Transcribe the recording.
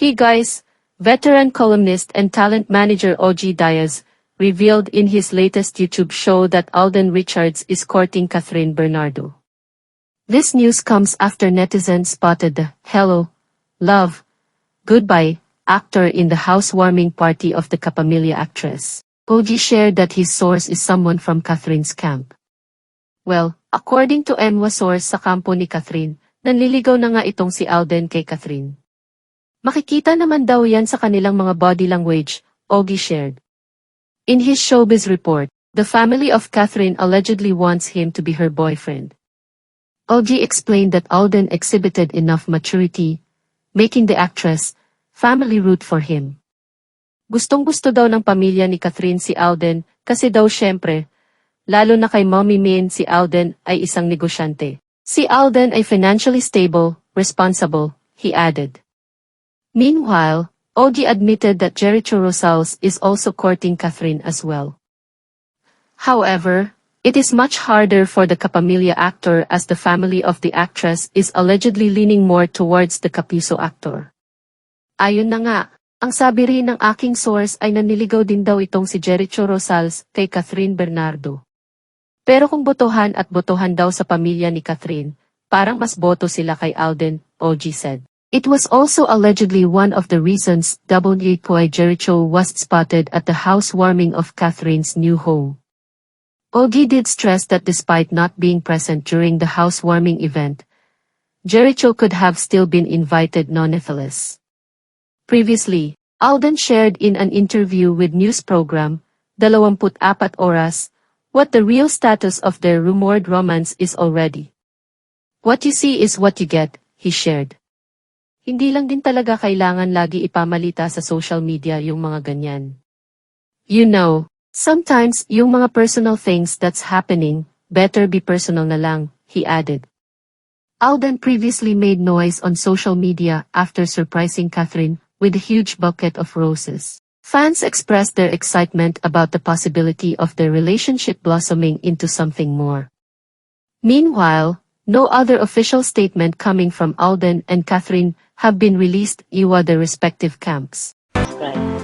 Hey guys, veteran columnist and talent manager OG Diaz revealed in his latest YouTube show that Alden Richards is courting Catherine Bernardo. This news comes after netizens spotted the "Hello, Love, Goodbye" actor in the housewarming party of the Kapamilya actress. OG shared that his source is someone from Catherine's camp. Well, according to MWA source sa kampo ni Catherine, nanliligaw na nga itong si Alden kay Catherine. Makikita naman daw yan sa kanilang mga body language, OG shared. In his showbiz report, the family of Catherine allegedly wants him to be her boyfriend. OG explained that Alden exhibited enough maturity, making the actress family root for him. Gustong-gusto daw ng pamilya ni Catherine si Alden kasi daw syempre, lalo na kay Mommy Min si Alden ay isang negosyante. Si Alden ay financially stable, responsible, he added. Meanwhile, OG admitted that Jericho Rosales is also courting Catherine as well. However, it is much harder for the Kapamilya actor as the family of the actress is allegedly leaning more towards the Kapiso actor. Ayon na nga, ang sabi rin ng aking source ay naniligaw din daw itong si Jericho Rosales kay Catherine Bernardo. Pero kung botohan at botohan daw sa pamilya ni Catherine, parang mas boto sila kay Alden, OG said. It was also allegedly one of the reasons why Jericho was spotted at the housewarming of Catherine's new home. OG did stress that despite not being present during the housewarming event, Jericho could have still been invited nonetheless. Previously, Alden shared in an interview with news program, 24 Oras, what the real status of their rumored romance is already. What you see is what you get, he shared. Hindi lang din talaga kailangan lagi ipamalita sa social media yung mga ganyan. You know, sometimes yung mga personal things that's happening, better be personal na lang, he added. Alden previously made noise on social media after surprising Catherine with a huge bouquet of roses. Fans expressed their excitement about the possibility of their relationship blossoming into something more. Meanwhile, no other official statement coming from Alden and Catherine have been released, their respective camps. Right.